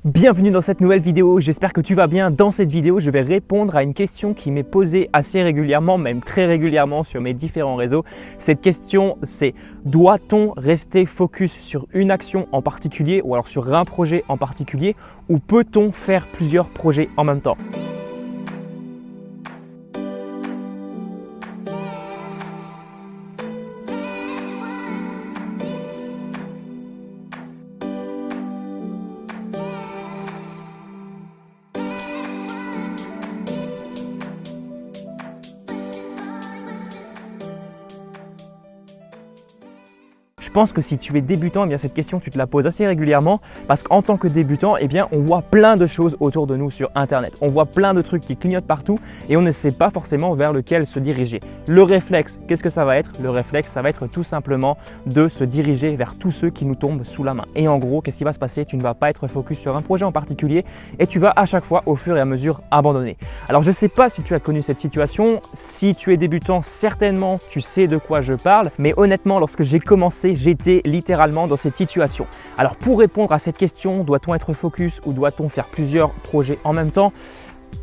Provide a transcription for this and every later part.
Bienvenue dans cette nouvelle vidéo, j'espère que tu vas bien. Dans cette vidéo, je vais répondre à une question qui m'est posée assez régulièrement, même très régulièrement sur mes différents réseaux. Cette question, c'est: doit-on rester focus sur une action en particulier ou alors sur un projet en particulier, ou peut-on faire plusieurs projets en même temps ? Je pense que si tu es débutant, eh bien cette question tu te la poses assez régulièrement parce qu'en tant que débutant, eh bien on voit plein de choses autour de nous sur internet. On voit plein de trucs qui clignotent partout et on ne sait pas forcément vers lequel se diriger. Le réflexe, qu'est-ce que ça va être? Le réflexe, ça va être tout simplement de se diriger vers tous ceux qui nous tombent sous la main. Et en gros, qu'est-ce qui va se passer? Tu ne vas pas être focus sur un projet en particulier et tu vas à chaque fois au fur et à mesure abandonner. Alors je ne sais pas si tu as connu cette situation. Si tu es débutant, certainement tu sais de quoi je parle, mais honnêtement, lorsque j'ai commencé, j'étais littéralement dans cette situation. Alors pour répondre à cette question, doit-on être focus ou doit-on faire plusieurs projets en même temps?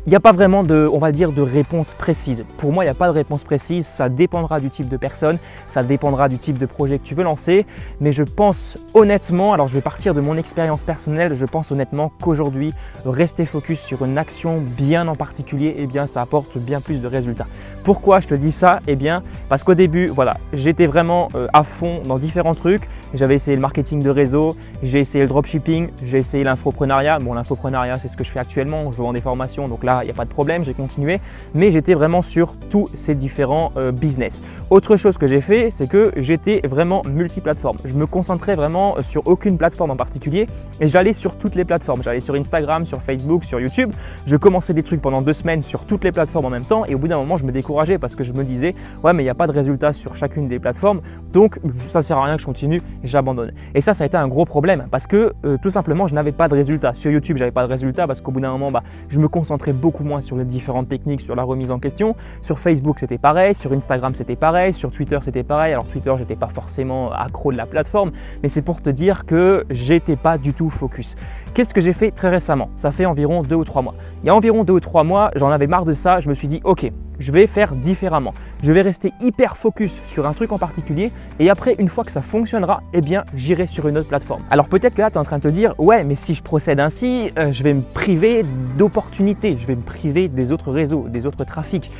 Il n'y a pas vraiment de réponse précise. Pour moi, il n'y a pas de réponse précise. Ça dépendra du type de personne, ça dépendra du type de projet que tu veux lancer. Mais je pense honnêtement, alors je vais partir de mon expérience personnelle, je pense honnêtement qu'aujourd'hui, rester focus sur une action bien en particulier, eh bien, ça apporte bien plus de résultats. Pourquoi je te dis ça? Eh bien, parce qu'au début, voilà, j'étais vraiment à fond dans différents trucs. J'avais essayé le marketing de réseau, j'ai essayé le dropshipping, j'ai essayé l'infoprenariat. Bon, l'infoprenariat, c'est ce que je fais actuellement. Je vends des formations, donc là, il n'y a pas de problème, j'ai continué, mais j'étais vraiment sur tous ces différents business. Autre chose que j'ai fait, c'est que j'étais vraiment multiplateforme. Je me concentrais vraiment sur aucune plateforme en particulier et j'allais sur toutes les plateformes. J'allais sur Instagram, sur Facebook, sur YouTube. Je commençais des trucs pendant 2 semaines sur toutes les plateformes en même temps et au bout d'un moment, je me décourageais parce que je me disais « ouais, mais il n'y a pas de résultat sur chacune des plateformes, donc ça ne sert à rien que je continue et j'abandonne ». Et ça a été un gros problème parce que tout simplement, je n'avais pas de résultat. Sur YouTube, je n'avais pas de résultat parce qu'au bout d'un moment, je me concentrais beaucoup moins sur les différentes techniques, sur la remise en question. Sur Facebook, c'était pareil. Sur Instagram, c'était pareil. Sur Twitter, c'était pareil. Alors Twitter, j'étais pas forcément accro de la plateforme, mais c'est pour te dire que j'étais pas du tout focus. Qu'est-ce que j'ai fait très récemment? Ça fait environ 2 ou 3 mois. Il y a environ 2 ou 3 mois, j'en avais marre de ça. Je me suis dit, ok, je vais faire différemment. Je vais rester hyper focus sur un truc en particulier et après, une fois que ça fonctionnera, eh bien, j'irai sur une autre plateforme. Alors peut-être que là, tu es en train de te dire, ouais, mais si je procède ainsi, je vais me priver d'opportunités, je vais me priver des autres réseaux, des autres trafics.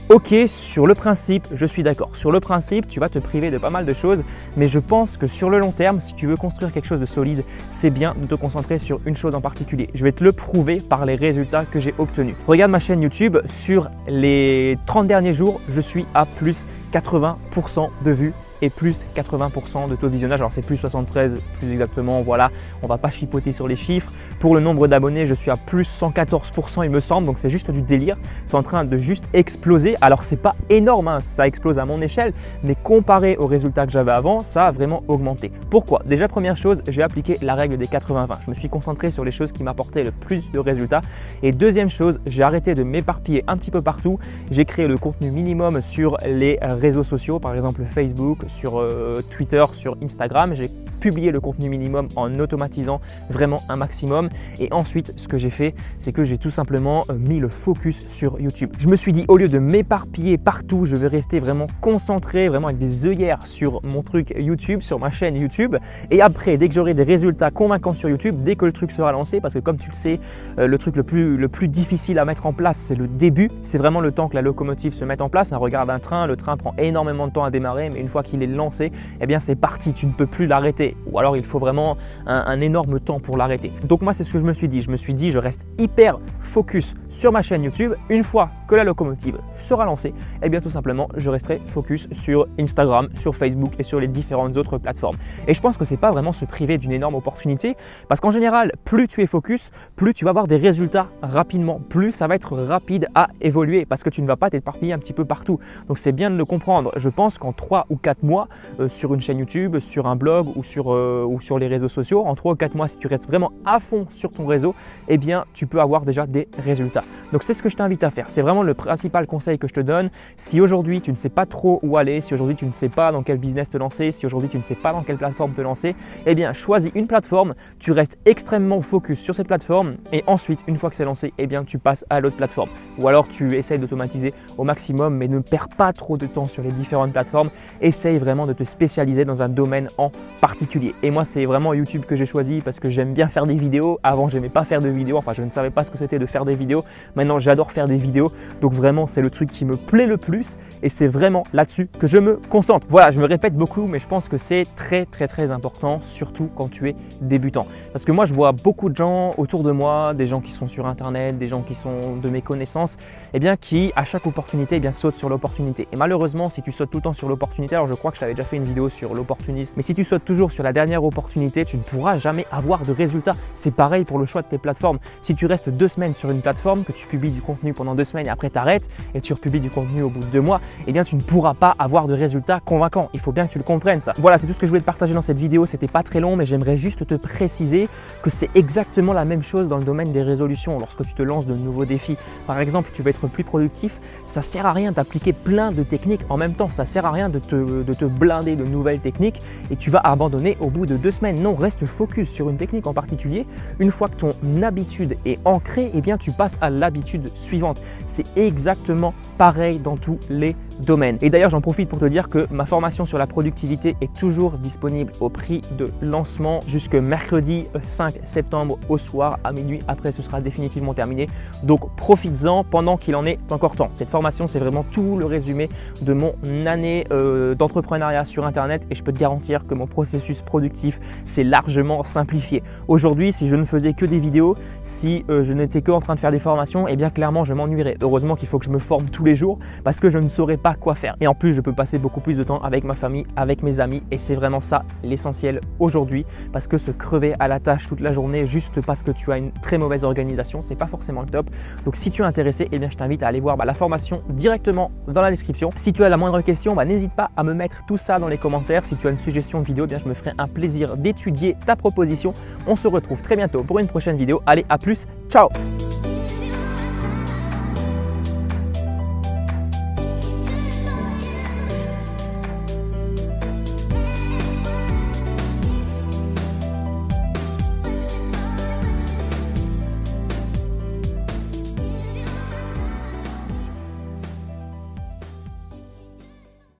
Ok, sur le principe, je suis d'accord. Sur le principe, tu vas te priver de pas mal de choses, mais je pense que sur le long terme, si tu veux construire quelque chose de solide, c'est bien de te concentrer sur une chose en particulier. Je vais te le prouver par les résultats que j'ai obtenus. Regarde ma chaîne YouTube, sur les 30 derniers jours, je suis à plus 80% de vues et plus 80% de taux de visionnage. Alors c'est plus 73 plus exactement, voilà, on va pas chipoter sur les chiffres. Pour le nombre d'abonnés, je suis à plus 114% il me semble, donc c'est juste du délire. C'est en train de juste exploser. Alors c'est pas énorme, hein, ça explose à mon échelle, mais comparé aux résultats que j'avais avant, ça a vraiment augmenté. Pourquoi? Déjà, première chose, j'ai appliqué la règle des 80-20. Je me suis concentré sur les choses qui m'apportaient le plus de résultats. Et deuxième chose, j'ai arrêté de m'éparpiller un petit peu partout. J'ai créé le contenu minimum sur les réseaux sociaux, par exemple Facebook, sur Twitter, sur Instagram. J'ai publié le contenu minimum en automatisant vraiment un maximum. Et ensuite, ce que j'ai fait, c'est que j'ai tout simplement mis le focus sur YouTube. Je me suis dit, au lieu de m'éparpiller partout, je vais rester vraiment concentré, vraiment avec des œillères sur mon truc YouTube, sur ma chaîne YouTube. Et après, dès que j'aurai des résultats convaincants sur YouTube, dès que le truc sera lancé, parce que comme tu le sais, le truc le plus difficile à mettre en place, c'est le début. C'est vraiment le temps que la locomotive se mette en place. Regarde un train, le train prend énormément de temps à démarrer, mais une fois qu'il est lancé, eh bien c'est parti, tu ne peux plus l'arrêter. Ou alors il faut vraiment un énorme temps pour l'arrêter. Donc moi, c'est ce que je me suis dit. Je me suis dit, je reste hyper focus sur ma chaîne YouTube. Une fois que la locomotive sera lancée, eh bien tout simplement, je resterai focus sur Instagram, sur Facebook et sur les différentes autres plateformes. Et je pense que c'est pas vraiment se priver d'une énorme opportunité parce qu'en général, plus tu es focus, plus tu vas avoir des résultats rapidement, plus ça va être rapide à évoluer parce que tu ne vas pas t'éparpiller un petit peu partout. Donc c'est bien de le comprendre. Je pense qu'en 3 ou 4 mois, mois sur une chaîne YouTube, sur un blog ou sur les réseaux sociaux, en 3 ou 4 mois, si tu restes vraiment à fond sur ton réseau, eh bien tu peux avoir déjà des résultats. Donc c'est ce que je t'invite à faire. C'est vraiment le principal conseil que je te donne. Si aujourd'hui tu ne sais pas trop où aller, si aujourd'hui tu ne sais pas dans quel business te lancer, si aujourd'hui tu ne sais pas dans quelle plateforme te lancer, eh bien choisis une plateforme, tu restes extrêmement focus sur cette plateforme et ensuite une fois que c'est lancé, eh bien tu passes à l'autre plateforme. Ou alors tu essayes d'automatiser au maximum mais ne perds pas trop de temps sur les différentes plateformes. Essaye vraiment de te spécialiser dans un domaine en particulier. Et moi c'est vraiment YouTube que j'ai choisi parce que j'aime bien faire des vidéos. Avant je n'aimais pas faire de vidéos, enfin je ne savais pas ce que c'était de faire des vidéos. Maintenant j'adore faire des vidéos. Donc vraiment c'est le truc qui me plaît le plus et c'est vraiment là-dessus que je me concentre. Voilà, je me répète beaucoup mais je pense que c'est très important, surtout quand tu es débutant. Parce que moi je vois beaucoup de gens autour de moi, des gens qui sont sur internet, des gens qui sont de mes connaissances, eh bien qui à chaque opportunité eh bien, sautent sur l'opportunité. Et malheureusement si tu sautes tout le temps sur l'opportunité, alors je crois que je t'avais déjà fait une vidéo sur l'opportunisme, mais si tu sautes toujours sur la dernière opportunité, tu ne pourras jamais avoir de résultat. C'est pareil pour le choix de tes plateformes. Si tu restes 2 semaines sur une plateforme, que tu publies du contenu pendant 2 semaines et après tu arrêtes et tu republies du contenu au bout de 2 mois, eh bien tu ne pourras pas avoir de résultats convaincants. Il faut bien que tu le comprennes ça. Voilà, c'est tout ce que je voulais te partager dans cette vidéo. C'était pas très long mais j'aimerais juste te préciser que c'est exactement la même chose dans le domaine des résolutions. Lorsque tu te lances de nouveaux défis, par exemple tu veux être plus productif, ça sert à rien d'appliquer plein de techniques en même temps. Ça sert à rien de te blinder de nouvelles techniques et tu vas abandonner au bout de 2 semaines. Non, reste focus sur une technique en particulier. Une fois que ton habitude est ancrée, eh bien tu passes à l'habitude suivante. C'est exactement pareil dans tous les domaines. Et d'ailleurs, j'en profite pour te dire que ma formation sur la productivité est toujours disponible au prix de lancement jusque mercredi 5 septembre au soir à minuit. Après, ce sera définitivement terminé. Donc, profites-en pendant qu'il en est encore temps. Cette formation, c'est vraiment tout le résumé de mon année d'entrepreneuriat sur Internet et je peux te garantir que mon processus productif s'est largement simplifié. Aujourd'hui, si je ne faisais que des vidéos, si je n'étais que en train de faire des formations, eh bien clairement, je m'ennuierais. Heureusement qu'il faut que je me forme tous les jours parce que je ne saurais pas quoi faire. Et en plus, je peux passer beaucoup plus de temps avec ma famille, avec mes amis et c'est vraiment ça l'essentiel aujourd'hui parce que se crever à la tâche toute la journée juste parce que tu as une très mauvaise organisation, c'est pas forcément le top. Donc si tu es intéressé, eh bien je t'invite à aller voir la formation directement dans la description. Si tu as la moindre question, n'hésite pas à me mettre tout ça dans les commentaires. Si tu as une suggestion de vidéo, eh bien je me ferai un plaisir d'étudier ta proposition. On se retrouve très bientôt pour une prochaine vidéo. Allez, à plus, ciao!